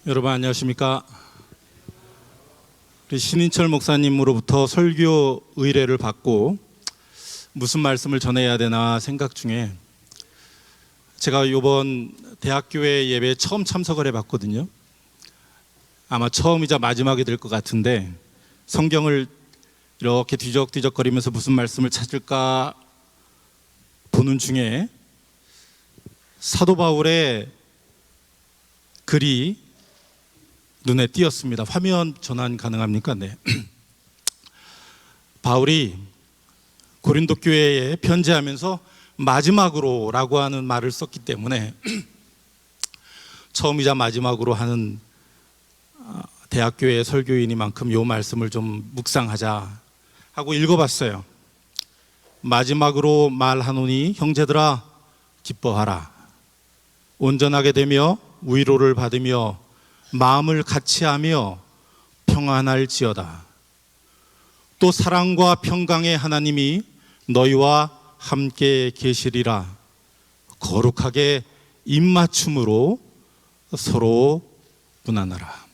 여러분 안녕하십니까? 우리 신인철 목사님으로부터 설교 의뢰를 받고 무슨 말씀을 전해야 되나 생각 중에 제가 이번 대학교회 예배에 처음 참석을 해봤거든요. 아마 처음이자 마지막이 될 것 같은데 성경을 이렇게 뒤적뒤적거리면서 무슨 말씀을 찾을까 보는 중에 사도 바울의 글이 눈에 띄었습니다. 화면 전환 가능합니까? 네. 바울이 고린도 교회에 편지하면서 마지막으로 라고 하는 말을 썼기 때문에 처음이자 마지막으로 하는 대학교의 설교인이만큼 이 말씀을 좀 묵상하자 하고 읽어봤어요. 마지막으로 말하노니 형제들아 기뻐하라. 온전하게 되며 위로를 받으며 마음을 같이하며 평안할지어다. 또 사랑과 평강의 하나님이 너희와 함께 계시리라. 거룩하게 입맞춤으로 서로 문안하라.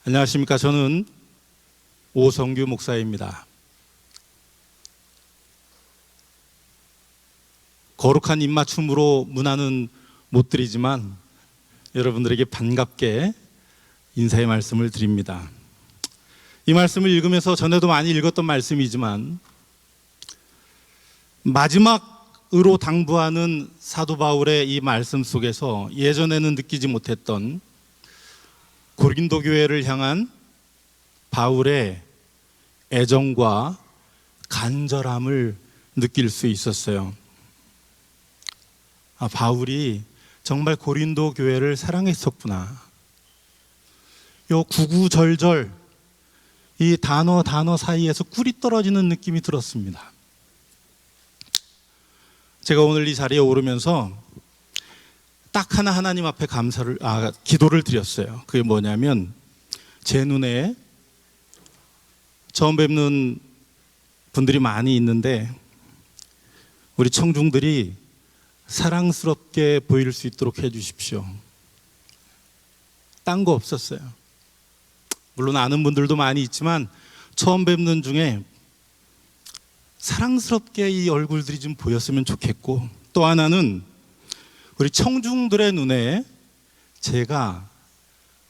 안녕하십니까? 저는 오성규 목사입니다. 거룩한 입맞춤으로 문안은 못 드리지만 여러분들에게 반갑게 인사의 말씀을 드립니다. 이 말씀을 읽으면서 전에도 많이 읽었던 말씀이지만 마지막으로 당부하는 사도 바울의 이 말씀 속에서 예전에는 느끼지 못했던 고린도 교회를 향한 바울의 애정과 간절함을 느낄 수 있었어요. 바울이 정말 고린도 교회를 사랑했었구나. 요 구구절절 이 단어 사이에서 꿀이 떨어지는 느낌이 들었습니다. 제가 오늘 이 자리에 오르면서 딱 하나 하나님 앞에 기도를 드렸어요. 그게 뭐냐면 제 눈에 처음 뵙는 분들이 많이 있는데 우리 청중들이 사랑스럽게 보일 수 있도록 해주십시오. 딴 거 없었어요. 물론 아는 분들도 많이 있지만 처음 뵙는 중에 사랑스럽게 이 얼굴들이 좀 보였으면 좋겠고, 또 하나는 우리 청중들의 눈에 제가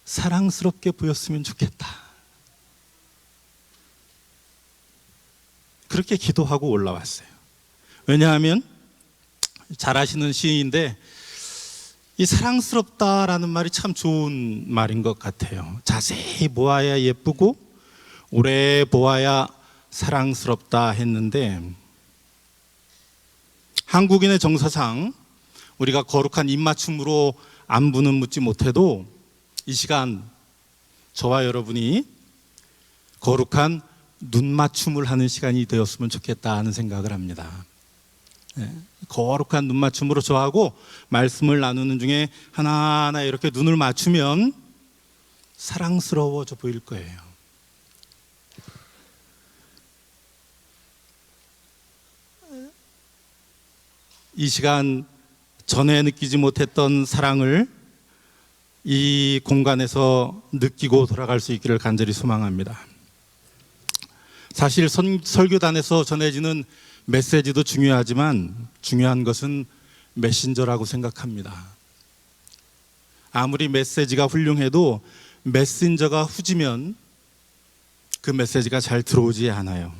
사랑스럽게 보였으면 좋겠다. 그렇게 기도하고 올라왔어요. 왜냐하면 잘 아시는 시인인데 이 사랑스럽다라는 말이 참 좋은 말인 것 같아요. 자세히 보아야 예쁘고 오래 보아야 사랑스럽다 했는데 한국인의 정서상 우리가 거룩한 입맞춤으로 안부는 묻지 못해도 이 시간 저와 여러분이 거룩한 눈맞춤을 하는 시간이 되었으면 좋겠다 하는 생각을 합니다. 거룩한 눈맞춤으로 저하고 말씀을 나누는 중에 하나하나 이렇게 눈을 맞추면 사랑스러워져 보일 거예요. 이 시간 전에 느끼지 못했던 사랑을 이 공간에서 느끼고 돌아갈 수 있기를 간절히 소망합니다. 사실 설교단에서 전해지는 메시지도 중요하지만 중요한 것은 메신저라고 생각합니다. 아무리 메시지가 훌륭해도 메신저가 후지면 그 메시지가 잘 들어오지 않아요.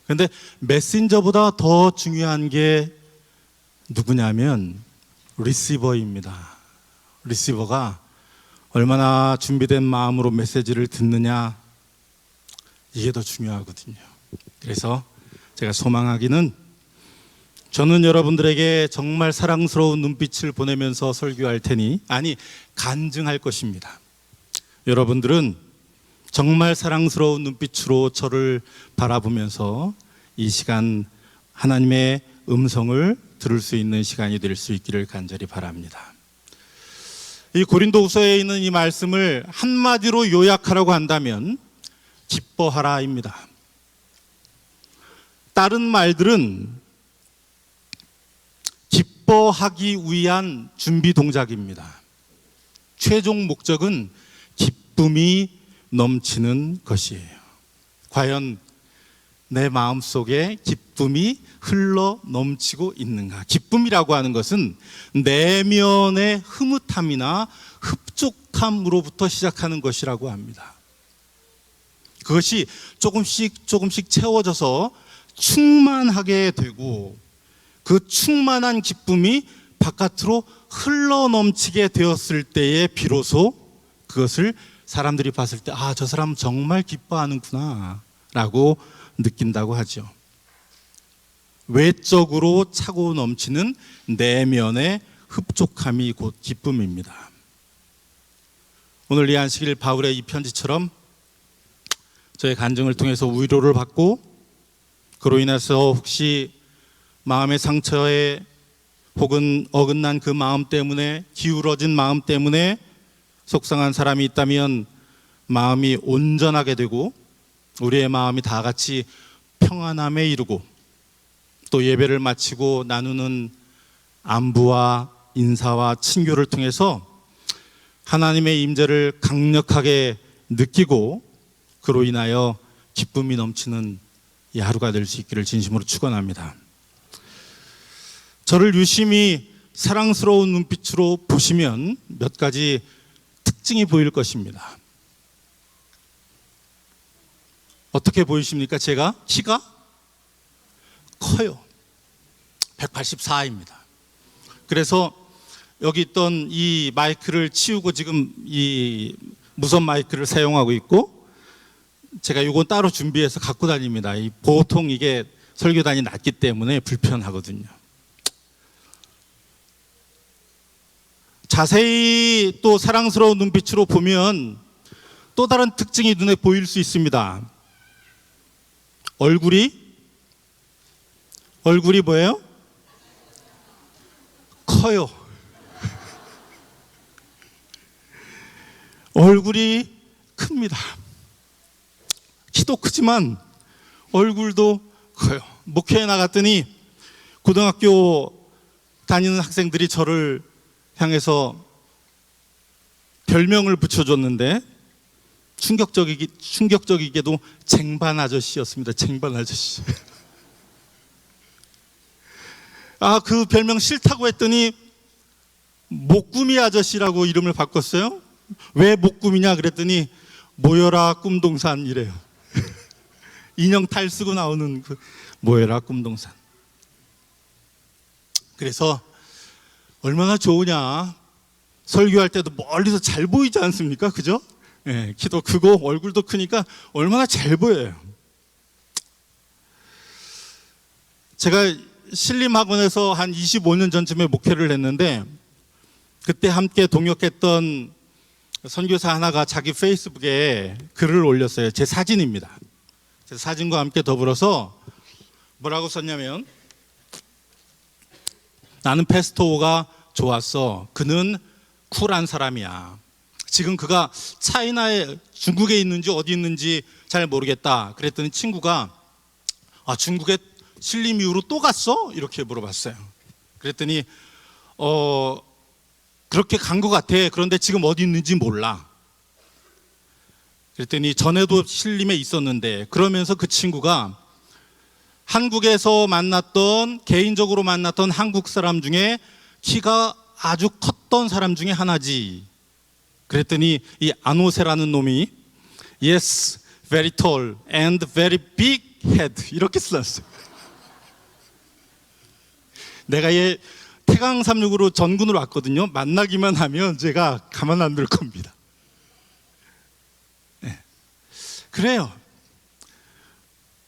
그런데 메신저보다 더 중요한 게 누구냐면 리시버입니다. 리시버가 얼마나 준비된 마음으로 메시지를 듣느냐, 이게 더 중요하거든요. 그래서 제가 소망하기는 저는 여러분들에게 정말 사랑스러운 눈빛을 보내면서 설교할 테니, 아니 간증할 것입니다. 여러분들은 정말 사랑스러운 눈빛으로 저를 바라보면서 이 시간 하나님의 음성을 들을 수 있는 시간이 될 수 있기를 간절히 바랍니다. 이 고린도후서에 있는 이 말씀을 한마디로 요약하라고 한다면 기뻐하라입니다. 다른 말들은 기뻐하기 위한 준비 동작입니다. 최종 목적은 기쁨이 넘치는 것이에요. 과연 내 마음속에 기쁨이 흘러 넘치고 있는가? 기쁨이라고 하는 것은 내면의 흐뭇함이나 흡족함으로부터 시작하는 것이라고 합니다. 그것이 조금씩 채워져서 충만하게 되고 그 충만한 기쁨이 바깥으로 흘러 넘치게 되었을 때에 비로소 그것을 사람들이 봤을 때 아, 저 사람 정말 기뻐하는구나 라고 느낀다고 하죠. 외적으로 차고 넘치는 내면의 흡족함이 곧 기쁨입니다. 오늘 이 안식일 바울의 이 편지처럼 저의 간증을 통해서 위로를 받고 그로 인해서 혹시 마음의 상처에 혹은 어긋난 그 마음 때문에 기울어진 마음 때문에 속상한 사람이 있다면 마음이 온전하게 되고 우리의 마음이 다 같이 평안함에 이르고 또 예배를 마치고 나누는 안부와 인사와 친교를 통해서 하나님의 임재를 강력하게 느끼고 그로 인하여 기쁨이 넘치는 이 하루가 될 수 있기를 진심으로 축원합니다. 저를 유심히 사랑스러운 눈빛으로 보시면 몇 가지 특징이 보일 것입니다. 어떻게 보이십니까? 제가 키가 커요. 184입니다. 그래서 여기 있던 이 마이크를 치우고 지금 이 무선 마이크를 사용하고 있고 제가 이건 따로 준비해서 갖고 다닙니다. 보통 이게 설교단이 낮기 때문에 불편하거든요. 자세히 또 사랑스러운 눈빛으로 보면 또 다른 특징이 눈에 보일 수 있습니다. 얼굴이 뭐예요? 커요. 얼굴이 큽니다. 키도 크지만 얼굴도 커요. 목회에 나갔더니 고등학교 다니는 학생들이 저를 향해서 별명을 붙여줬는데 충격적이게도 쟁반 아저씨였습니다. 쟁반 아저씨. 그 별명 싫다고 했더니 목구미 아저씨라고 이름을 바꿨어요. 왜 목구미냐 그랬더니 모여라 꿈동산이래요. 인형 탈 쓰고 나오는 그 모여라 꿈동산. 그래서 얼마나 좋으냐. 설교할 때도 멀리서 잘 보이지 않습니까? 그죠? 예, 키도 크고 얼굴도 크니까 얼마나 잘 보여요. 제가 신림학원에서 한 25년 전쯤에 목회를 했는데 그때 함께 동역했던 선교사 하나가 자기 페이스북에 글을 올렸어요. 제 사진입니다. 제 사진과 함께 더불어서 뭐라고 썼냐면 나는 페스토가 좋았어. 그는 쿨한 사람이야. 지금 그가 차이나에 중국에 있는지 어디 있는지 잘 모르겠다. 그랬더니 친구가 중국에 신림 이후로 또 갔어? 이렇게 물어봤어요. 그랬더니 그렇게 간 것 같아. 그런데 지금 어디 있는지 몰라. 그랬더니 전에도 신림에 있었는데 그러면서 그 친구가 한국에서 개인적으로 만났던 한국 사람 중에 키가 아주 컸던 사람 중에 하나지. 그랬더니 이 아노세라는 놈이 Yes, very tall and very big head 이렇게 써놨어요. 내가 얘 태강 36으로 전군으로 왔거든요. 만나기만 하면 제가 가만 안 둘 겁니다. 네. 그래요.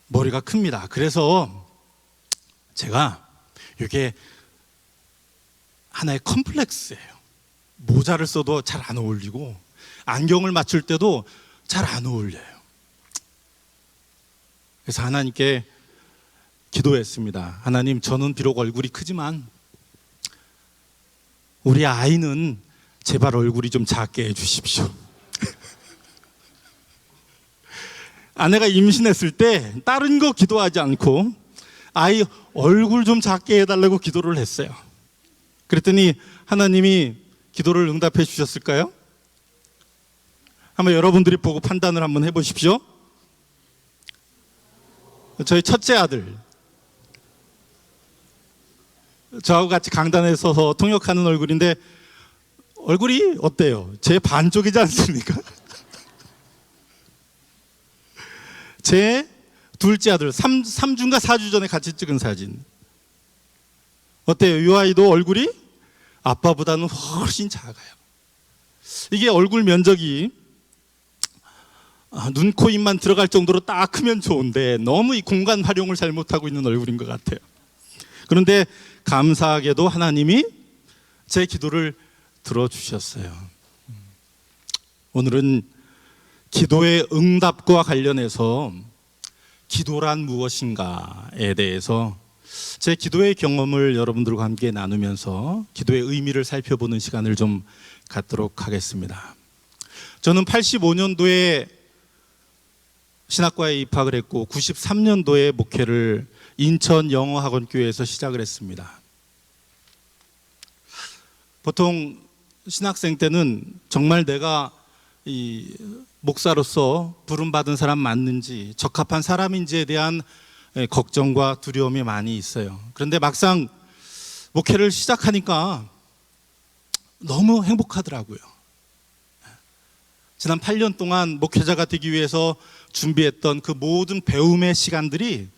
머리가 큽니다. 그래서 제가 이게 하나의 컴플렉스예요. 모자를 써도 잘 안 어울리고 안경을 맞출 때도 잘 안 어울려요. 그래서 하나님께 기도했습니다. 하나님, 저는 비록 얼굴이 크지만 우리 아이는 제발 얼굴이 좀 작게 해주십시오. 아내가 임신했을 때 다른 거 기도하지 않고 아이 얼굴 좀 작게 해달라고 기도를 했어요. 그랬더니 하나님이 기도를 응답해 주셨을까요? 한번 여러분들이 보고 판단을 한번 해보십시오. 저희 첫째 아들, 저하고 같이 강단에 서서 통역하는 얼굴인데 얼굴이 어때요? 제 반쪽이지 않습니까? 제 둘째 아들, 3주인가 4주 전에 같이 찍은 사진. 어때요? 이 아이도 얼굴이 아빠보다는 훨씬 작아요. 이게 얼굴 면적이 눈, 코, 입만 들어갈 정도로 딱 크면 좋은데 너무 이 공간 활용을 잘못하고 있는 얼굴인 것 같아요. 그런데 감사하게도 하나님이 제 기도를 들어주셨어요. 오늘은 기도의 응답과 관련해서 기도란 무엇인가에 대해서 제 기도의 경험을 여러분들과 함께 나누면서 기도의 의미를 살펴보는 시간을 좀 갖도록 하겠습니다. 저는 85년도에 신학과에 입학을 했고 93년도에 목회를 인천 영어학원교회에서 시작을 했습니다. 보통 신학생 때는 정말 내가 이 목사로서 부름받은 사람 맞는지 적합한 사람인지에 대한 걱정과 두려움이 많이 있어요. 그런데 막상 목회를 시작하니까 너무 행복하더라고요. 지난 8년 동안 목회자가 되기 위해서 준비했던 그 모든 배움의 시간들이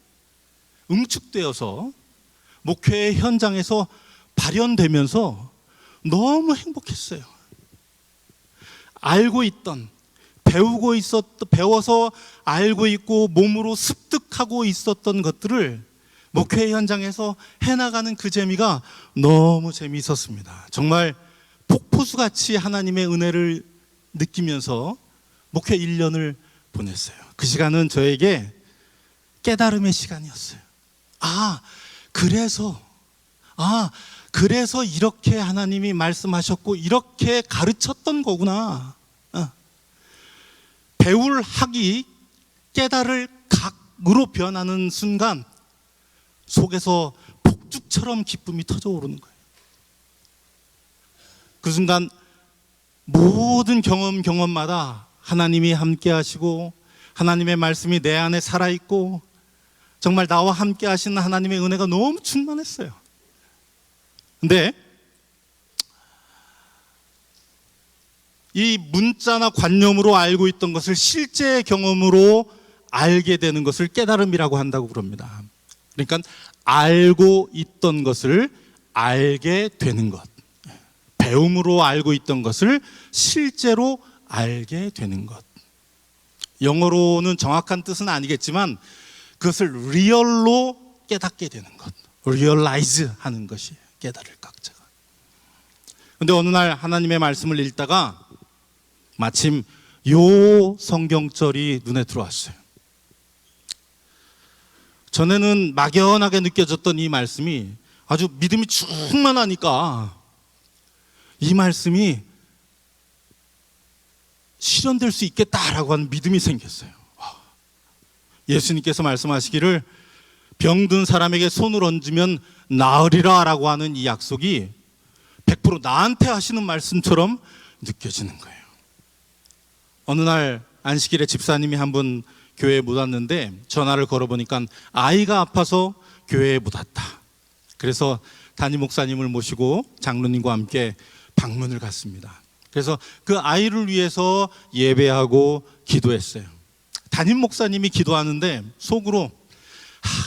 응축되어서 목회의 현장에서 발현되면서 너무 행복했어요. 알고 있던, 배워서 알고 있고 몸으로 습득하고 있었던 것들을 목회 현장에서 해나가는 그 재미가 너무 재미있었습니다. 정말 폭포수같이 하나님의 은혜를 느끼면서 목회 1년을 보냈어요. 그 시간은 저에게 깨달음의 시간이었어요. 그래서 이렇게 하나님이 말씀하셨고 이렇게 가르쳤던 거구나. 배울 학이 깨달을 각으로 변하는 순간 속에서 폭죽처럼 기쁨이 터져오르는 거예요. 그 순간 모든 경험마다 하나님이 함께 하시고 하나님의 말씀이 내 안에 살아있고 정말 나와 함께 하시는 하나님의 은혜가 너무 충만했어요. 근데 이 문자나 관념으로 알고 있던 것을 실제 경험으로 알게 되는 것을 깨달음이라고 한다고 그럽니다. 그러니까 알고 있던 것을 알게 되는 것, 배움으로 알고 있던 것을 실제로 알게 되는 것. 영어로는 정확한 뜻은 아니겠지만 그것을 리얼로 깨닫게 되는 것, 리얼라이즈 하는 것이 깨달을 각자가. 그런데 어느 날 하나님의 말씀을 읽다가 마침 요 성경절이 눈에 들어왔어요. 전에는 막연하게 느껴졌던 이 말씀이 아주 믿음이 충만하니까 이 말씀이 실현될 수 있겠다라고 하는 믿음이 생겼어요. 예수님께서 말씀하시기를 병든 사람에게 손을 얹으면 나으리라 라고 하는 이 약속이 100% 나한테 하시는 말씀처럼 느껴지는 거예요. 어느 날 안식일에 집사님이 한 분 교회에 못 왔는데 전화를 걸어보니까 아이가 아파서 교회에 못 왔다. 그래서 담임 목사님을 모시고 장로님과 함께 방문을 갔습니다. 그래서 그 아이를 위해서 예배하고 기도했어요. 담임 목사님이 기도하는데 속으로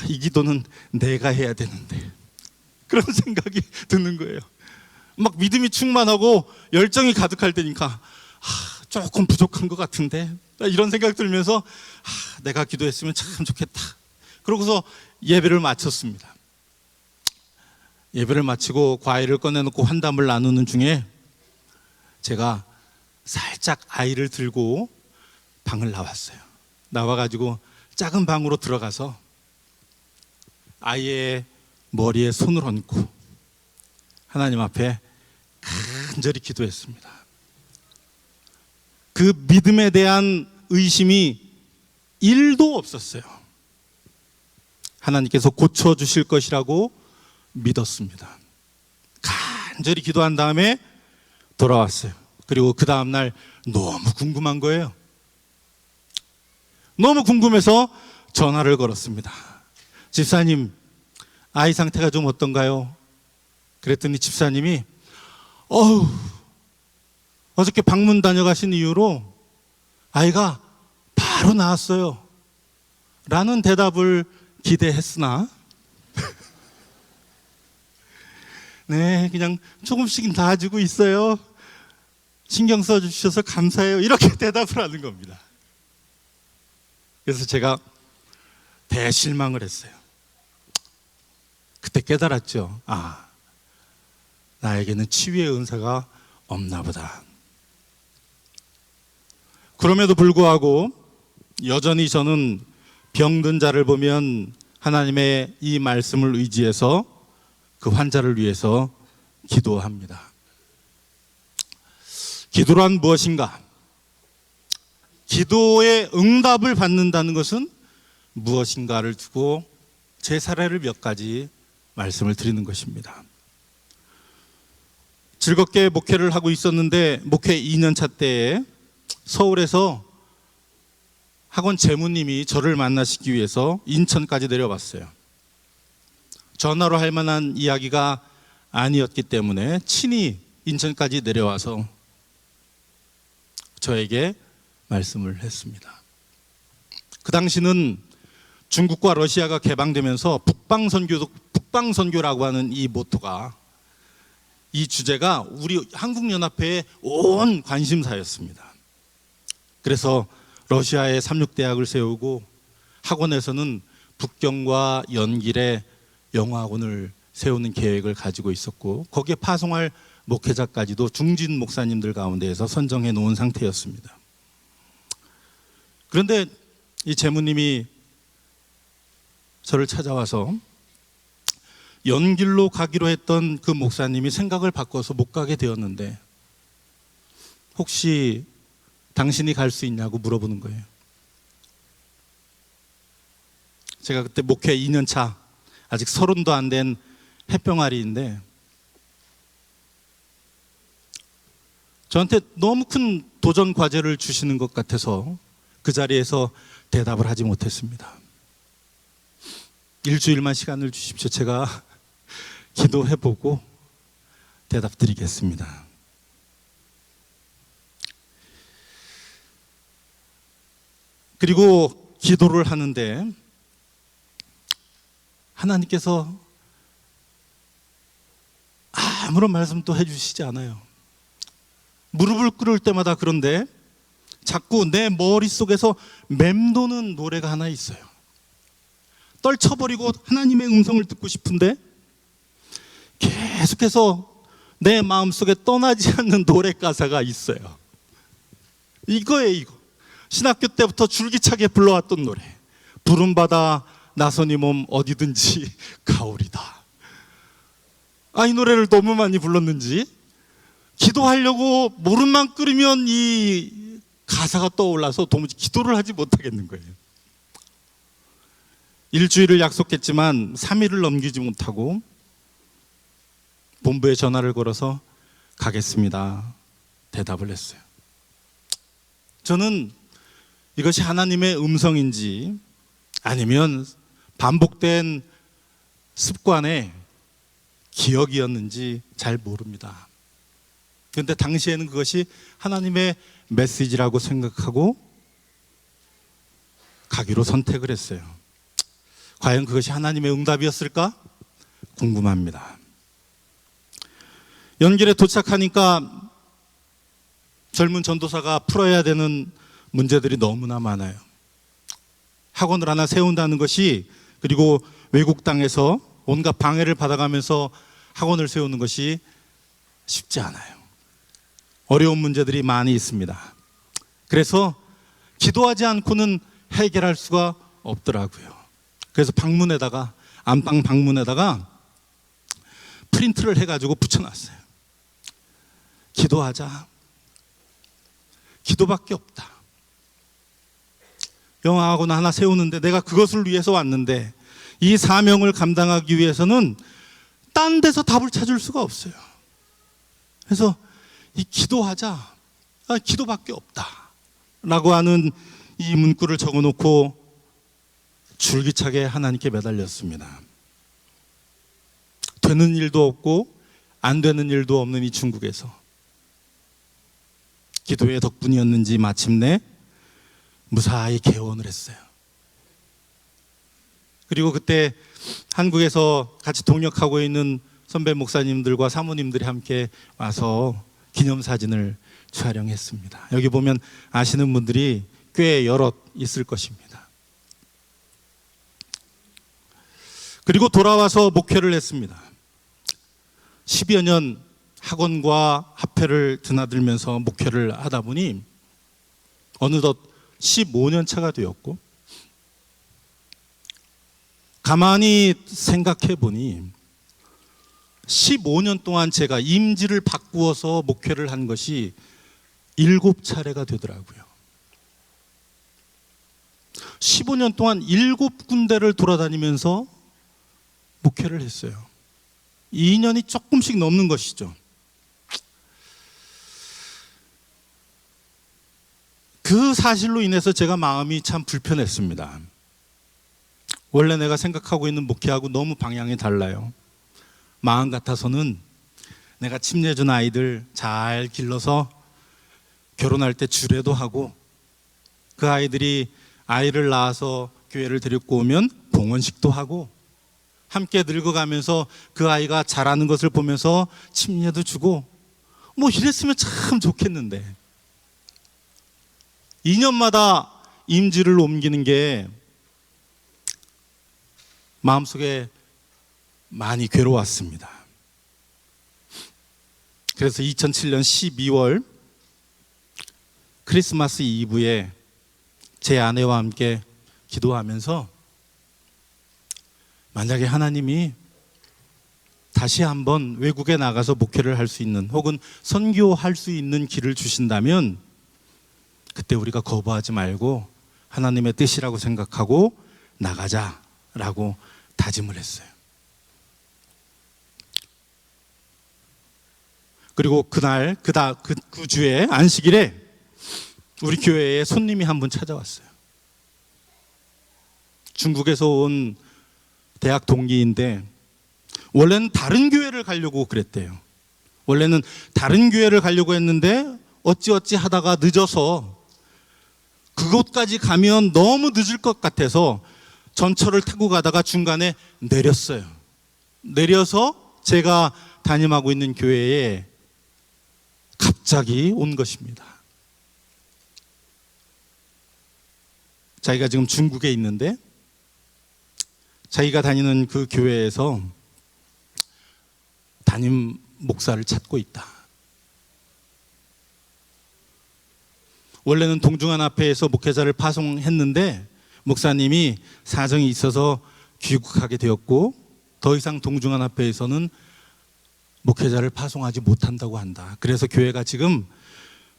이 기도는 내가 해야 되는데 그런 생각이 드는 거예요. 막 믿음이 충만하고 열정이 가득할 때니까 조금 부족한 것 같은데 이런 생각 들면서 내가 기도했으면 참 좋겠다. 그러고서 예배를 마쳤습니다. 예배를 마치고 과일을 꺼내놓고 환담을 나누는 중에 제가 살짝 아이를 들고 방을 나왔어요. 나와가지고 작은 방으로 들어가서 아이의 머리에 손을 얹고 하나님 앞에 간절히 기도했습니다. 그 믿음에 대한 의심이 1도 없었어요. 하나님께서 고쳐주실 것이라고 믿었습니다. 간절히 기도한 다음에 돌아왔어요. 그리고 그 다음날 너무 궁금한 거예요. 너무 궁금해서 전화를 걸었습니다. 집사님, 아이 상태가 좀 어떤가요? 그랬더니 집사님이 어저께 방문 다녀가신 이후로 아이가 바로 나았어요 라는 대답을 기대했으나 네, 그냥 조금씩 나아지고 있어요. 신경 써주셔서 감사해요. 이렇게 대답을 하는 겁니다. 그래서 제가 대실망을 했어요. 그때 깨달았죠. 나에게는 치유의 은사가 없나 보다. 그럼에도 불구하고 여전히 저는 병든 자를 보면 하나님의 이 말씀을 의지해서 그 환자를 위해서 기도합니다. 기도란 무엇인가? 기도의 응답을 받는다는 것은 무엇인가를 두고 제 사례를 몇 가지 말씀을 드리는 것입니다. 즐겁게 목회를 하고 있었는데 목회 2년차 때에 서울에서 학원 재무님이 저를 만나시기 위해서 인천까지 내려왔어요. 전화로 할 만한 이야기가 아니었기 때문에 친히 인천까지 내려와서 저에게 말씀을 했습니다. 그 당시는 중국과 러시아가 개방되면서 북방선교라고 하는 이 모토가, 이 주제가 우리 한국연합회의 온 관심사였습니다. 그래서 러시아에 삼육대학을 세우고 학원에서는 북경과 연길에 영어학원을 세우는 계획을 가지고 있었고 거기에 파송할 목회자까지도 중진 목사님들 가운데에서 선정해 놓은 상태였습니다. 그런데 이 재무님이 저를 찾아와서 연길로 가기로 했던 그 목사님이 생각을 바꿔서 못 가게 되었는데 혹시 당신이 갈 수 있냐고 물어보는 거예요. 제가 그때 목회 2년차 아직 30도 안 된 햇병아리인데 저한테 너무 큰 도전 과제를 주시는 것 같아서 그 자리에서 대답을 하지 못했습니다. 일주일만 시간을 주십시오. 제가 기도해보고 대답드리겠습니다. 그리고 기도를 하는데 하나님께서 아무런 말씀도 해주시지 않아요. 무릎을 꿇을 때마다 그런데 자꾸 내 머릿속에서 맴도는 노래가 하나 있어요. 떨쳐버리고 하나님의 음성을 듣고 싶은데 계속해서 내 마음속에 떠나지 않는 노래 가사가 있어요. 이거예요, 이거. 신학교 때부터 줄기차게 불러왔던 노래. 부름받아 나선이 몸 어디든지 가오리다. 이 노래를 너무 많이 불렀는지 기도하려고 무릎만 꿇으면 이 가사가 떠올라서 도무지 기도를 하지 못하겠는 거예요. 일주일을 약속했지만 3일을 넘기지 못하고 본부에 전화를 걸어서 가겠습니다. 대답을 했어요. 저는 이것이 하나님의 음성인지 아니면 반복된 습관의 기억이었는지 잘 모릅니다. 그런데 당시에는 그것이 하나님의 메시지라고 생각하고 가기로 선택을 했어요. 과연 그것이 하나님의 응답이었을까? 궁금합니다. 연길에 도착하니까 젊은 전도사가 풀어야 되는 문제들이 너무나 많아요. 학원을 하나 세운다는 것이, 그리고 외국 땅에서 온갖 방해를 받아가면서 학원을 세우는 것이 쉽지 않아요. 어려운 문제들이 많이 있습니다. 그래서 기도하지 않고는 해결할 수가 없더라고요. 그래서 방문에다가, 안방 방문에다가 프린트를 해가지고 붙여놨어요. 기도하자. 기도밖에 없다. 영어학원 하나 세우는데 내가 그것을 위해서 왔는데 이 사명을 감당하기 위해서는 딴 데서 답을 찾을 수가 없어요. 그래서 이 기도하자. 기도밖에 없다라고 하는 이 문구를 적어놓고 줄기차게 하나님께 매달렸습니다. 되는 일도 없고 안 되는 일도 없는 이 중국에서 기도의 덕분이었는지 마침내 무사히 개원을 했어요. 그리고 그때 한국에서 같이 동역하고 있는 선배 목사님들과 사모님들이 함께 와서 기념사진을 촬영했습니다. 여기 보면 아시는 분들이 꽤 여럿 있을 것입니다. 그리고 돌아와서 목회를 했습니다. 10여 년 학원과 합회를 드나들면서 목회를 하다 보니 어느덧 15년 차가 되었고, 가만히 생각해 보니 15년 동안 제가 임지를 바꾸어서 목회를 한 것이 7차례가 되더라고요. 15년 동안 7군데를 돌아다니면서 목회를 했어요. 2년이 조금씩 넘는 것이죠. 그 사실로 인해서 제가 마음이 참 불편했습니다. 원래 내가 생각하고 있는 목회하고 너무 방향이 달라요. 마음 같아서는 내가 침례준 아이들 잘 길러서 결혼할 때 주례도 하고, 그 아이들이 아이를 낳아서 교회를 데리고 오면 봉헌식도 하고, 함께 늙어가면서 그 아이가 자라는 것을 보면서 침례도 주고, 뭐 이랬으면 참 좋겠는데 2년마다 임지를 옮기는 게 마음속에 많이 괴로웠습니다. 그래서 2007년 12월 크리스마스 이브에 제 아내와 함께 기도하면서, 만약에 하나님이 다시 한번 외국에 나가서 목회를 할 수 있는, 혹은 선교할 수 있는 길을 주신다면 그때 우리가 거부하지 말고 하나님의 뜻이라고 생각하고 나가자라고 다짐을 했어요. 그리고 그날 그 주에 안식일에 우리 교회에 손님이 한 분 찾아왔어요. 중국에서 온 대학 동기인데 원래는 다른 교회를 가려고 그랬대요. 원래는 다른 교회를 가려고 했는데 어찌어찌 하다가 늦어서, 그곳까지 가면 너무 늦을 것 같아서 전철을 타고 가다가 중간에 내렸어요. 내려서 제가 담임하고 있는 교회에 갑자기 온 것입니다. 자기가 지금 중국에 있는데 자기가 다니는 그 교회에서 담임 목사를 찾고 있다. 원래는 동중한 앞에서 목회자를 파송했는데 목사님이 사정이 있어서 귀국하게 되었고, 더 이상 동중한 앞에서는 목회자를 파송하지 못한다고 한다. 그래서 교회가 지금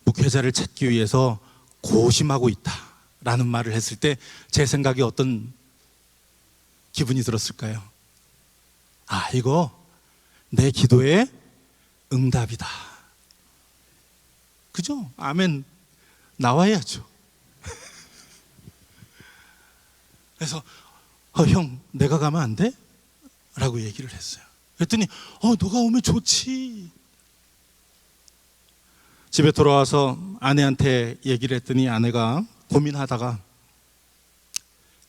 목회자를 찾기 위해서 고심하고 있다라는 말을 했을 때 제 생각이 어떤 기분이 들었을까요? 아, 이거 내 기도의 응답이다. 그죠? 아멘 나와야죠. 그래서 형, 내가 가면 안 돼? 라고 얘기를 했어요. 그랬더니 너가 오면 좋지. 집에 돌아와서 아내한테 얘기를 했더니 아내가 고민하다가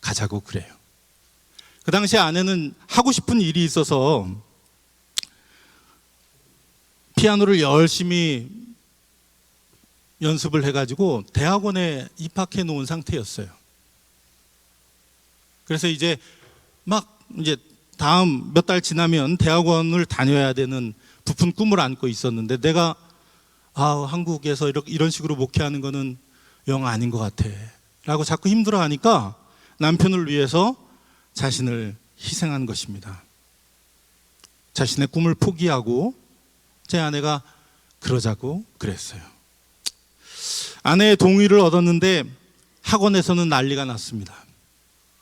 가자고 그래요. 그 당시에 아내는 하고 싶은 일이 있어서 피아노를 열심히 연습을 해가지고 대학원에 입학해 놓은 상태였어요. 그래서 이제 다음 몇 달 지나면 대학원을 다녀야 되는 부푼 꿈을 안고 있었는데, 내가 한국에서 이런 식으로 목회하는 거는 영 아닌 것 같아 라고 자꾸 힘들어하니까 남편을 위해서 자신을 희생한 것입니다. 자신의 꿈을 포기하고 제 아내가 그러자고 그랬어요. 아내의 동의를 얻었는데 학원에서는 난리가 났습니다.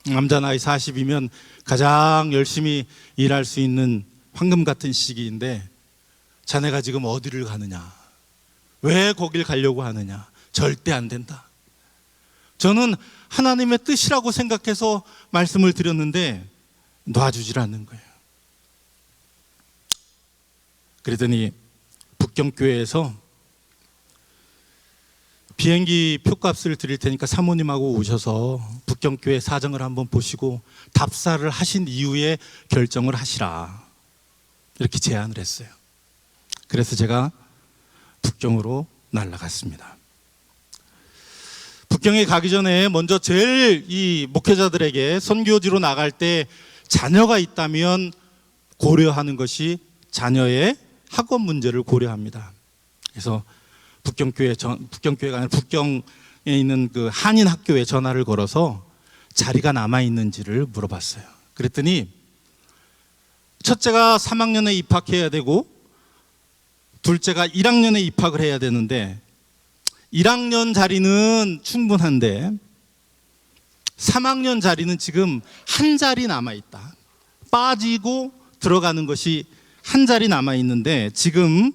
남자 나이 40이면 가장 열심히 일할 수 있는 황금 같은 시기인데 자네가 지금 어디를 가느냐, 왜 거길 가려고 하느냐? 절대 안 된다. 저는 하나님의 뜻이라고 생각해서 말씀을 드렸는데 놔주질 않는 거예요. 그러더니 북경교회에서 비행기 표값을 드릴 테니까 사모님하고 오셔서 북경교회 사정을 한번 보시고 답사를 하신 이후에 결정을 하시라, 이렇게 제안을 했어요. 그래서 제가 북경으로 날아갔습니다. 북경에 가기 전에 먼저 제일 이 목회자들에게 선교지로 나갈 때 자녀가 있다면 고려하는 것이 자녀의 학원 문제를 고려합니다. 그래서 북경교회가 아니라 북경에 있는 그 한인 학교에 전화를 걸어서 자리가 남아 있는지를 물어봤어요. 그랬더니 첫째가 3학년에 입학해야 되고 둘째가 1학년에 입학을 해야 되는데 1학년 자리는 충분한데 3학년 자리는 지금 한 자리 남아 있다. 빠지고 들어가는 것이 한 자리 남아 있는데 지금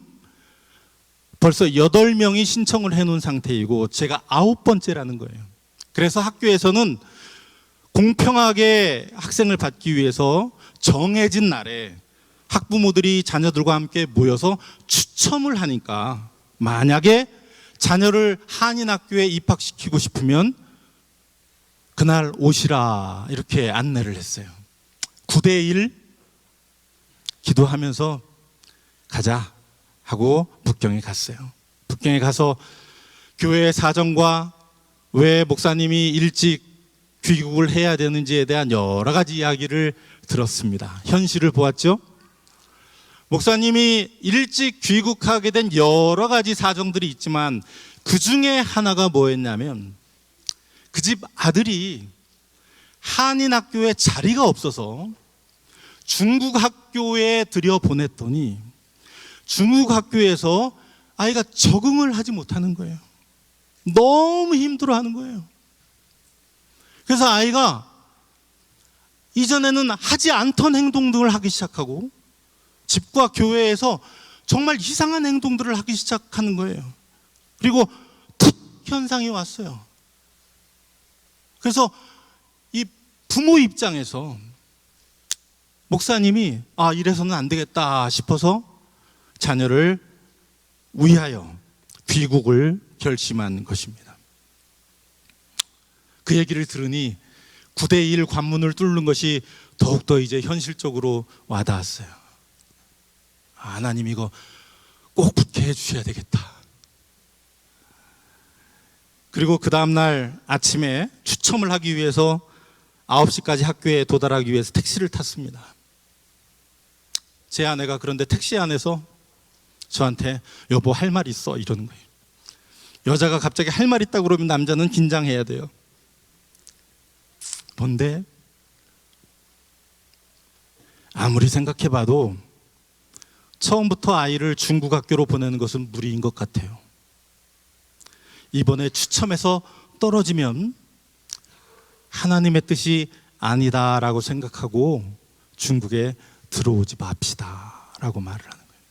벌써 8명이 신청을 해놓은 상태이고 제가 9번째라는 거예요. 그래서 학교에서는 공평하게 학생을 받기 위해서 정해진 날에 학부모들이 자녀들과 함께 모여서 추첨을 하니까 만약에 자녀를 한인학교에 입학시키고 싶으면 그날 오시라, 이렇게 안내를 했어요. 9대1 기도하면서 가자 하고 북경에 갔어요. 북경에 가서 교회 사정과 왜 목사님이 일찍 귀국을 해야 되는지에 대한 여러 가지 이야기를 들었습니다. 현실을 보았죠. 목사님이 일찍 귀국하게 된 여러 가지 사정들이 있지만 그 중에 하나가 뭐였냐면 그 집 아들이 한인 학교에 자리가 없어서 중국 학교에 들여보냈더니 중국 학교에서 아이가 적응을 하지 못하는 거예요. 너무 힘들어하는 거예요. 그래서 아이가 이전에는 하지 않던 행동들을 하기 시작하고 집과 교회에서 정말 이상한 행동들을 하기 시작하는 거예요. 그리고 툭 현상이 왔어요. 그래서 이 부모 입장에서 목사님이 이래서는 안 되겠다 싶어서 자녀를 위하여 귀국을 결심한 것입니다. 그 얘기를 들으니 9대1 관문을 뚫는 것이 더욱더 이제 현실적으로 와닿았어요. 하나님 이거 꼭 붙게 해주셔야 되겠다. 그리고 그 다음날 아침에 추첨을 하기 위해서 9시까지 학교에 도달하기 위해서 택시를 탔습니다. 제 아내가 그런데 택시 안에서 저한테 여보 할 말 있어, 이러는 거예요. 여자가 갑자기 할 말 있다고 그러면 남자는 긴장해야 돼요. 뭔데? 아무리 생각해봐도 처음부터 아이를 중국 학교로 보내는 것은 무리인 것 같아요. 이번에 추첨해서 떨어지면 하나님의 뜻이 아니다라고 생각하고 중국에 들어오지 맙시다 라고 말을 하는 거예요.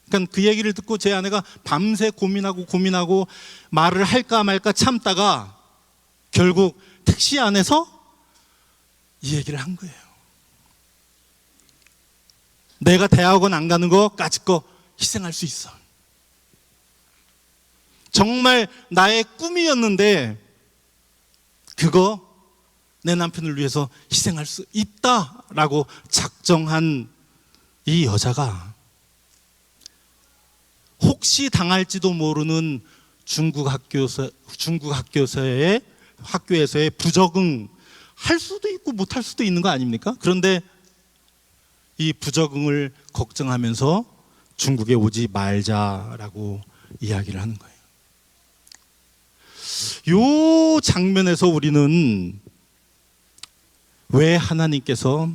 그러니까 그 얘기를 듣고 제 아내가 밤새 고민하고 말을 할까 말까 참다가 결국 택시 안에서 이 얘기를 한 거예요. 내가 대학원 안 가는 거까짓 거 희생할 수 있어. 정말 나의 꿈이었는데 그거 내 남편을 위해서 희생할 수 있다라고 작정한 이 여자가 혹시 당할지도 모르는 중국 학교에서의 부적응 할 수도 있고 못할 수도 있는 거 아닙니까? 그런데 이 부적응을 걱정하면서 중국에 오지 말자라고 이야기를 하는 거예요. 이 장면에서 우리는 왜 하나님께서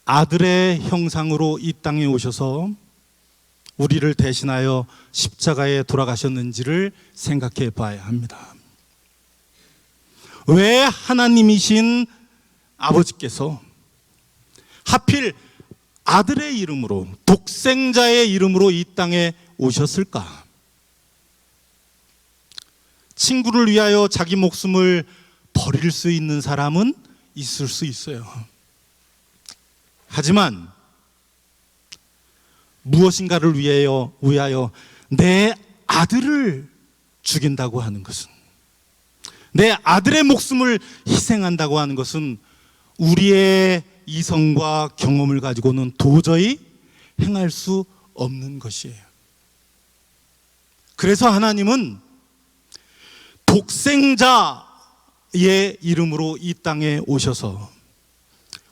아들의 형상으로 이 땅에 오셔서 우리를 대신하여 십자가에 돌아가셨는지를 생각해 봐야 합니다. 왜 하나님이신 아버지께서 하필 아들의 이름으로, 독생자의 이름으로 이 땅에 오셨을까? 친구를 위하여 자기 목숨을 버릴 수 있는 사람은 있을 수 있어요. 하지만 무엇인가를 위하여 내 아들을 죽인다고 하는 것은, 내 아들의 목숨을 희생한다고 하는 것은 우리의 이성과 경험을 가지고는 도저히 행할 수 없는 것이에요. 그래서 하나님은 독생자의 이름으로 이 땅에 오셔서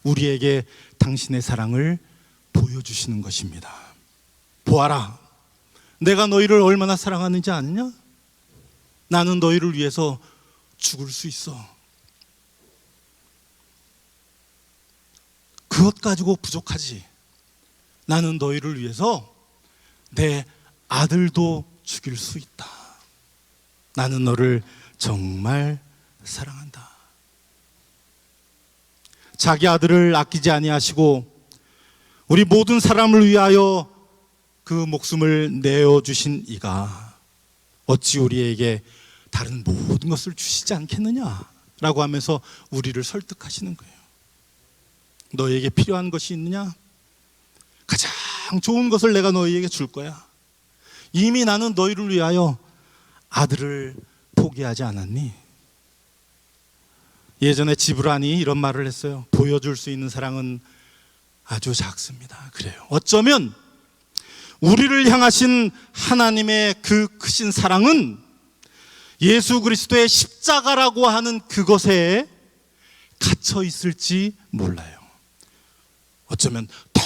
우리에게 당신의 사랑을 보여주시는 것입니다. 보아라, 내가 너희를 얼마나 사랑하는지 아느냐? 나는 너희를 위해서 죽을 수 있어. 그것 가지고 부족하지. 나는 너희를 위해서 내 아들도 죽일 수 있다. 나는 너를 정말 사랑한다. 자기 아들을 아끼지 아니하시고 우리 모든 사람을 위하여 그 목숨을 내어주신 이가 어찌 우리에게 다른 모든 것을 주시지 않겠느냐라고 하면서 우리를 설득하시는 거예요. 너에게 필요한 것이 있느냐? 가장 좋은 것을 내가 너희에게 줄 거야. 이미 나는 너희를 위하여 아들을 포기하지 않았니? 예전에 지브란이 이런 말을 했어요. 보여줄 수 있는 사랑은 아주 작습니다. 그래요. 어쩌면 우리를 향하신 하나님의 그 크신 사랑은 예수 그리스도의 십자가라고 하는 그것에 갇혀 있을지 몰라요. 어쩌면 더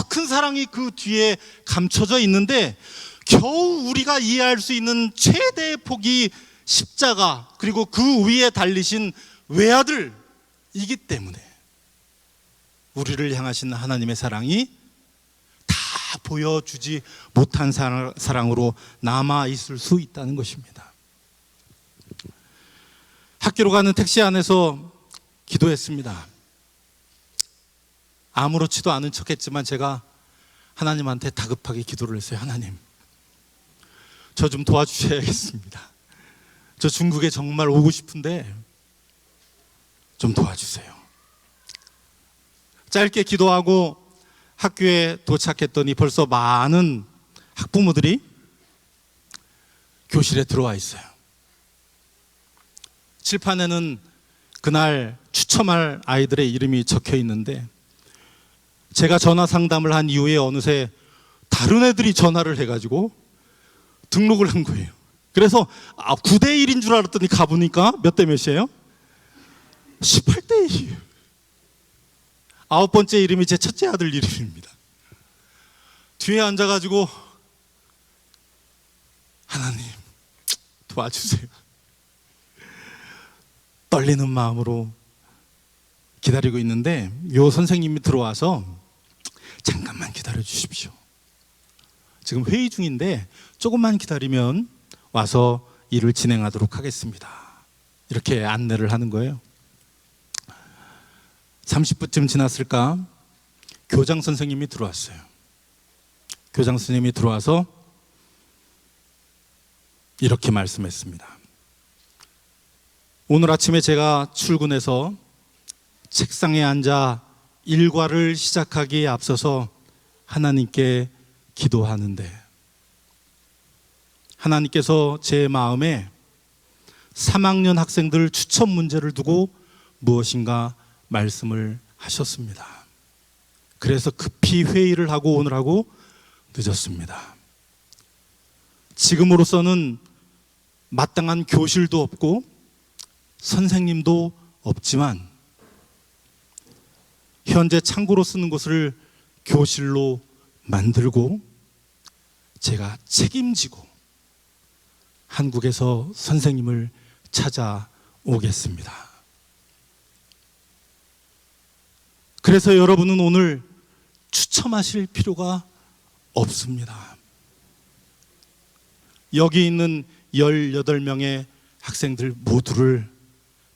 큰 사랑이 그 뒤에 감춰져 있는데 겨우 우리가 이해할 수 있는 최대의 폭이 십자가, 그리고 그 위에 달리신 외아들이기 때문에 우리를 향하신 하나님의 사랑이 다 보여주지 못한 사랑으로 남아 있을 수 있다는 것입니다. 학교로 가는 택시 안에서 기도했습니다. 아무렇지도 않은 척했지만 제가 하나님한테 다급하게 기도를 했어요. 하나님, 저 좀 도와주셔야겠습니다. 저 중국에 정말 오고 싶은데 좀 도와주세요. 짧게 기도하고 학교에 도착했더니 벌써 많은 학부모들이 교실에 들어와 있어요. 칠판에는 그날 추첨할 아이들의 이름이 적혀 있는데 제가 전화 상담을 한 이후에 어느새 다른 애들이 전화를 해가지고 등록을 한 거예요. 그래서 9대 1인 줄 알았더니 가보니까 몇 대 몇이에요? 18대 1이에요. 9번째 이름이 제 첫째 아들 이름입니다. 뒤에 앉아가지고 하나님 도와주세요. 떨리는 마음으로 기다리고 있는데 요 선생님이 들어와서 잠깐만 기다려 주십시오. 지금 회의 중인데 조금만 기다리면 와서 일을 진행하도록 하겠습니다. 이렇게 안내를 하는 거예요. 30분쯤 지났을까? 교장 선생님이 들어왔어요. 교장 선생님이 들어와서 이렇게 말씀했습니다. 오늘 아침에 제가 출근해서 책상에 앉아 일과를 시작하기에 앞서서 하나님께 기도하는데 하나님께서 제 마음에 3학년 학생들 추천 문제를 두고 무엇인가 말씀을 하셨습니다. 그래서 급히 회의를 하고 오느라고 늦었습니다. 지금으로서는 마땅한 교실도 없고 선생님도 없지만 현재 창고로 쓰는 곳을 교실로 만들고 제가 책임지고 한국에서 선생님을 찾아오겠습니다. 그래서 여러분은 오늘 추첨하실 필요가 없습니다. 여기 있는 18명의 학생들 모두를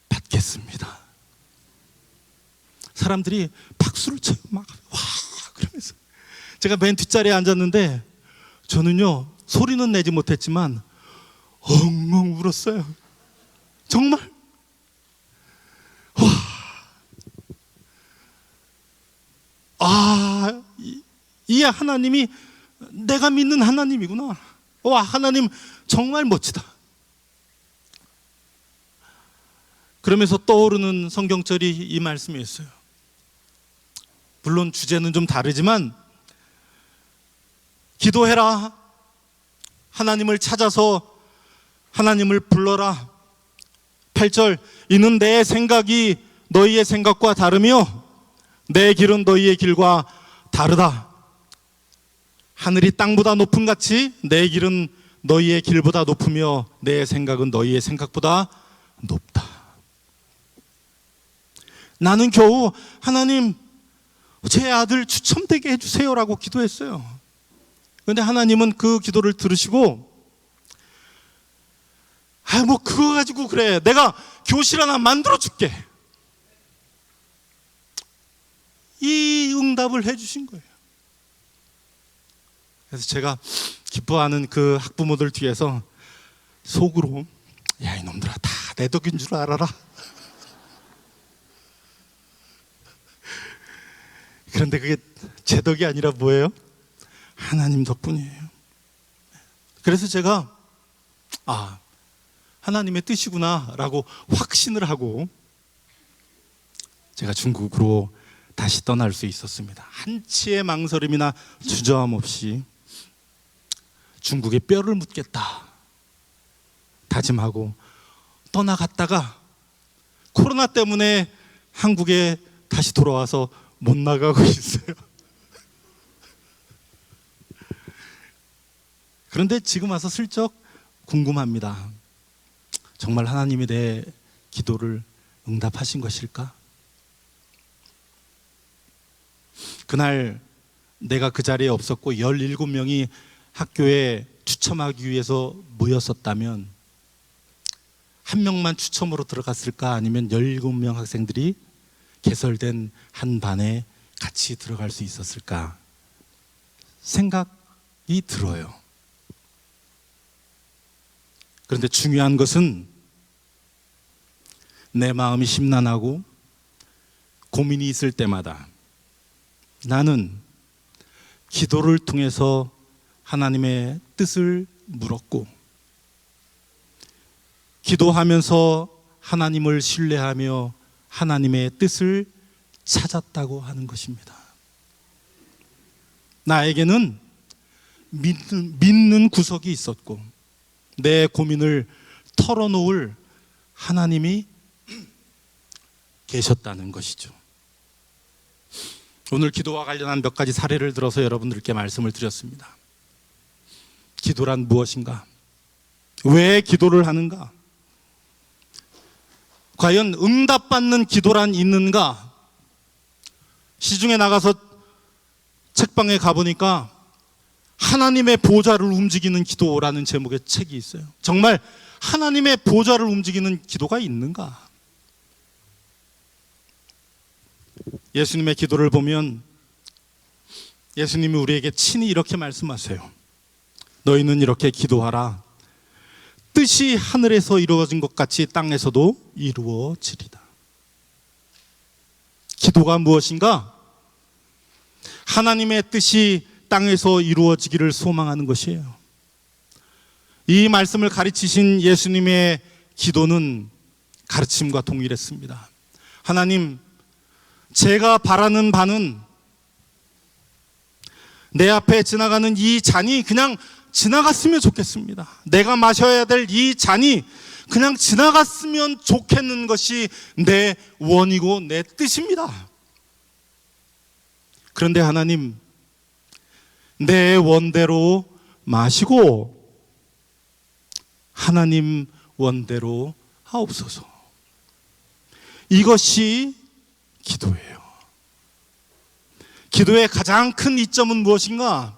받겠습니다. 사람들이 박수를 쳐요. 막 와 그러면서 제가 맨 뒷자리에 앉았는데 저는요 소리는 내지 못했지만 엉엉 울었어요. 정말 이 하나님이 내가 믿는 하나님이구나. 와, 하나님 정말 멋지다. 그러면서 떠오르는 성경절이 이 말씀이었어요. 물론 주제는 좀 다르지만 기도해라. 하나님을 찾아서 하나님을 불러라. 8절, 이는 내 생각이 너희의 생각과 다르며 내 길은 너희의 길과 다르다. 하늘이 땅보다 높음 같이 내 길은 너희의 길보다 높으며 내 생각은 너희의 생각보다 높다. 나는 겨우 하나님 제 아들 추첨되게 해주세요라고 기도했어요. 그런데 하나님은 그 기도를 들으시고 뭐 그거 가지고 그래, 내가 교실 하나 만들어 줄게, 이 응답을 해주신 거예요. 그래서 제가 기뻐하는 그 학부모들 뒤에서 속으로 야, 이놈들아 다 내 덕인 줄 알아라. 그런데 그게 제 덕이 아니라 뭐예요? 하나님 덕분이에요. 그래서 제가 하나님의 뜻이구나 라고 확신을 하고 제가 중국으로 다시 떠날 수 있었습니다. 한치의 망설임이나 주저함 없이 중국에 뼈를 묻겠다 다짐하고 떠나갔다가 코로나 때문에 한국에 다시 돌아와서 못 나가고 있어요. 그런데 지금 와서 슬쩍 궁금합니다. 정말 하나님이 내 기도를 응답하신 것일까? 그날 내가 그 자리에 없었고 17명이 학교에 추첨하기 위해서 모였었다면 한 명만 추첨으로 들어갔을까? 아니면 17명 학생들이 개설된 한 반에 같이 들어갈 수 있었을까? 생각이 들어요. 그런데 중요한 것은 내 마음이 심란하고 고민이 있을 때마다 나는 기도를 통해서 하나님의 뜻을 물었고 기도하면서 하나님을 신뢰하며 하나님의 뜻을 찾았다고 하는 것입니다. 나에게는 믿는 구석이 있었고 내 고민을 털어놓을 하나님이 계셨다는 것이죠. 오늘 기도와 관련한 몇 가지 사례를 들어서 여러분들께 말씀을 드렸습니다. 기도란 무엇인가? 왜 기도를 하는가? 과연 응답받는 기도란 있는가? 시중에 나가서 책방에 가보니까 하나님의 보좌를 움직이는 기도라는 제목의 책이 있어요. 정말 하나님의 보좌를 움직이는 기도가 있는가? 예수님의 기도를 보면 예수님이 우리에게 친히 이렇게 말씀하세요. 너희는 이렇게 기도하라. 뜻이 하늘에서 이루어진 것 같이 땅에서도 이루어지리다. 기도가 무엇인가? 하나님의 뜻이 땅에서 이루어지기를 소망하는 것이에요. 이 말씀을 가르치신 예수님의 기도는 가르침과 동일했습니다. 하나님, 제가 바라는 바는 내 앞에 지나가는 이 잔이 그냥 지나갔으면 좋겠습니다. 내가 마셔야 될 이 잔이 그냥 지나갔으면 좋겠는 것이 내 원이고 내 뜻입니다. 그런데 하나님, 내 원대로 마시고 하나님 원대로 하옵소서. 이것이 기도예요. 기도의 가장 큰 이점은 무엇인가?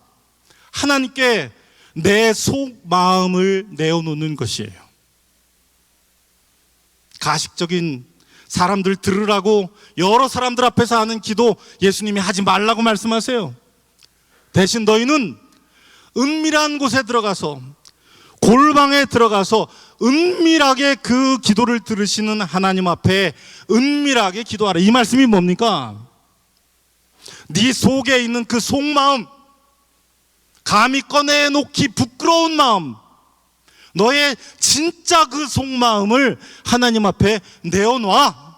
하나님께 내 속 마음을 내어놓는 것이에요. 가식적인 사람들 들으라고 여러 사람들 앞에서 하는 기도 예수님이 하지 말라고 말씀하세요. 대신 너희는 은밀한 곳에 들어가서, 골방에 들어가서 은밀하게 그 기도를 들으시는 하나님 앞에 은밀하게 기도하라. 이 말씀이 뭡니까? 네 속에 있는 그 속마음, 감히 꺼내놓기 부끄러운 마음, 너의 진짜 그 속마음을 하나님 앞에 내어놔.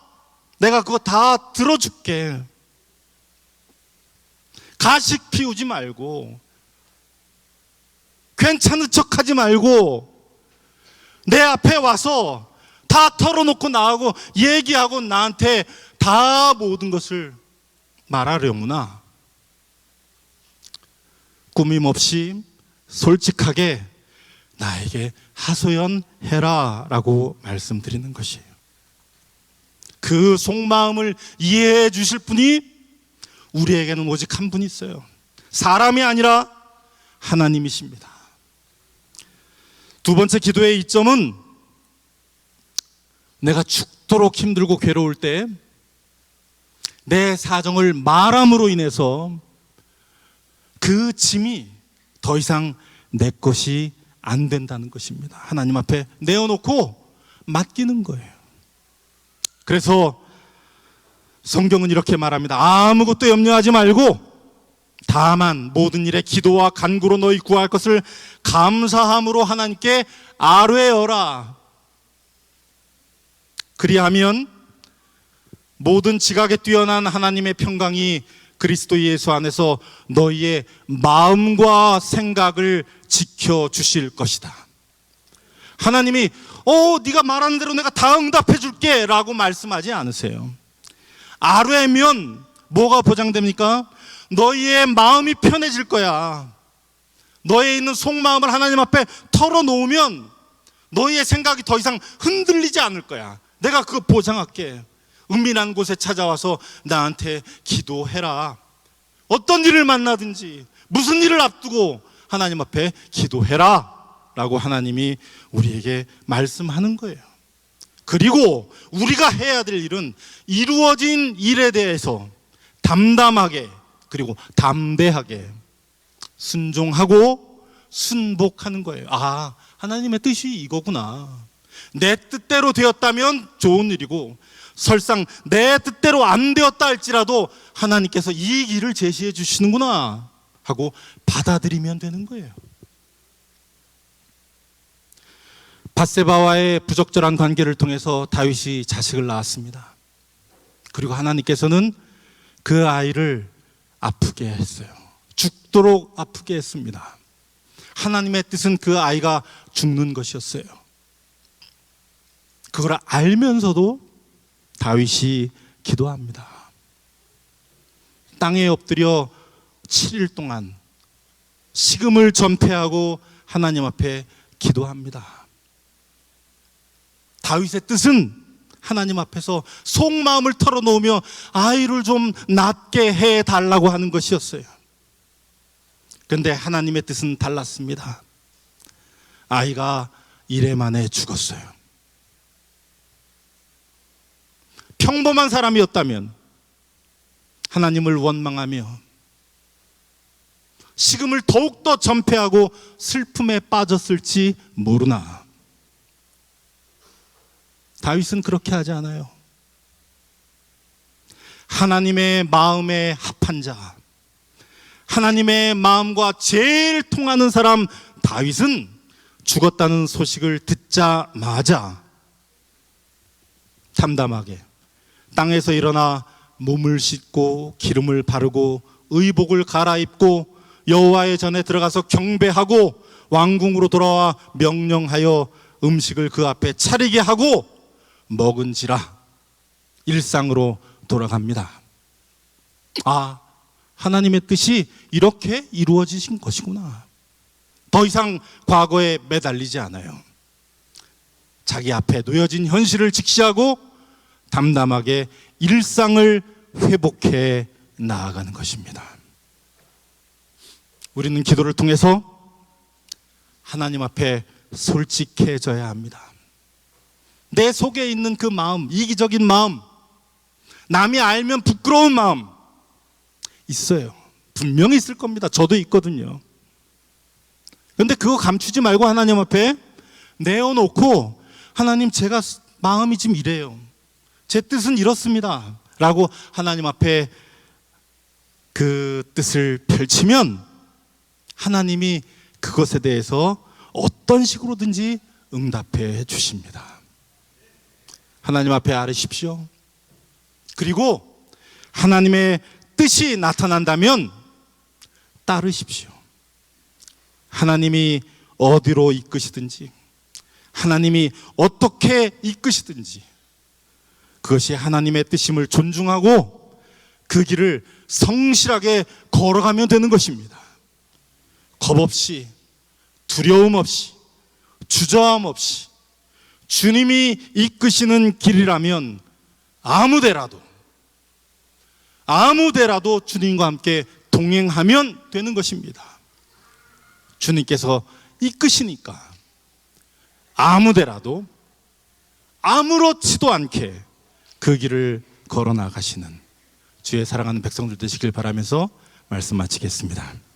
내가 그거 다 들어줄게. 가식 피우지 말고, 괜찮은 척하지 말고, 내 앞에 와서 다 털어놓고 나하고 얘기하고 나한테 다 모든 것을 말하려구나. 꾸밈 없이 솔직하게 나에게 하소연해라 라고 말씀드리는 것이에요. 그 속마음을 이해해 주실 분이 우리에게는 오직 한 분이 있어요. 사람이 아니라 하나님이십니다. 두 번째 기도의 이점은, 내가 죽도록 힘들고 괴로울 때 내 사정을 말함으로 인해서 그 짐이 더 이상 내 것이 안 된다는 것입니다. 하나님 앞에 내어놓고 맡기는 거예요. 그래서 성경은 이렇게 말합니다. 아무것도 염려하지 말고 다만 모든 일에 기도와 간구로 너희 구할 것을 감사함으로 하나님께 아뢰어라. 그리하면 모든 지각에 뛰어난 하나님의 평강이 그리스도 예수 안에서 너희의 마음과 생각을 지켜주실 것이다. 하나님이 네가 말하는 대로 내가 다 응답해 줄게 라고 말씀하지 않으세요. 아뢰면 뭐가 보장됩니까? 너희의 마음이 편해질 거야. 너의 있는 속마음을 하나님 앞에 털어놓으면 너희의 생각이 더 이상 흔들리지 않을 거야. 내가 그거 보장할게. 은밀한 곳에 찾아와서 나한테 기도해라. 어떤 일을 만나든지 무슨 일을 앞두고 하나님 앞에 기도해라 라고 하나님이 우리에게 말씀하는 거예요. 그리고 우리가 해야 될 일은 이루어진 일에 대해서 담담하게, 그리고 담대하게 순종하고 순복하는 거예요. 하나님의 뜻이 이거구나. 내 뜻대로 되었다면 좋은 일이고, 설상 내 뜻대로 안 되었다 할지라도 하나님께서 이 길을 제시해 주시는구나 하고 받아들이면 되는 거예요. 밧세바와의 부적절한 관계를 통해서 다윗이 자식을 낳았습니다. 그리고 하나님께서는 그 아이를 아프게 했어요. 죽도록 아프게 했습니다. 하나님의 뜻은 그 아이가 죽는 것이었어요. 그걸 알면서도 다윗이 기도합니다. 땅에 엎드려 7일 동안 식음을 전폐하고 하나님 앞에 기도합니다. 다윗의 뜻은 하나님 앞에서 속마음을 털어놓으며 아이를 좀 낫게 해달라고 하는 것이었어요. 그런데 하나님의 뜻은 달랐습니다. 아이가 이래 만에 죽었어요. 평범한 사람이었다면 하나님을 원망하며 식음을 더욱더 전폐하고 슬픔에 빠졌을지 모르나, 다윗은 그렇게 하지 않아요. 하나님의 마음에 합한 자, 하나님의 마음과 제일 통하는 사람 다윗은 죽었다는 소식을 듣자마자 담담하게 땅에서 일어나 몸을 씻고 기름을 바르고 의복을 갈아입고 여호와의 전에 들어가서 경배하고 왕궁으로 돌아와 명령하여 음식을 그 앞에 차리게 하고 먹은지라 일상으로 돌아갑니다. 하나님의 뜻이 이렇게 이루어지신 것이구나. 더 이상 과거에 매달리지 않아요. 자기 앞에 놓여진 현실을 직시하고 담담하게 일상을 회복해 나아가는 것입니다. 우리는 기도를 통해서 하나님 앞에 솔직해져야 합니다. 내 속에 있는 그 마음, 이기적인 마음, 남이 알면 부끄러운 마음 있어요. 분명히 있을 겁니다. 저도 있거든요. 그런데 그거 감추지 말고 하나님 앞에 내어놓고, 하나님, 제가 마음이 좀 이래요, 제 뜻은 이렇습니다 라고 하나님 앞에 그 뜻을 펼치면 하나님이 그것에 대해서 어떤 식으로든지 응답해 주십니다. 하나님 앞에 아뢰십시오. 그리고 하나님의 뜻이 나타난다면 따르십시오. 하나님이 어디로 이끄시든지, 하나님이 어떻게 이끄시든지 그것이 하나님의 뜻임을 존중하고 그 길을 성실하게 걸어가면 되는 것입니다. 겁 없이, 두려움 없이, 주저함 없이 주님이 이끄시는 길이라면 아무데라도 주님과 함께 동행하면 되는 것입니다. 주님께서 이끄시니까 아무데라도 아무렇지도 않게 그 길을 걸어 나가시는 주의 사랑하는 백성들 되시길 바라면서 말씀 마치겠습니다.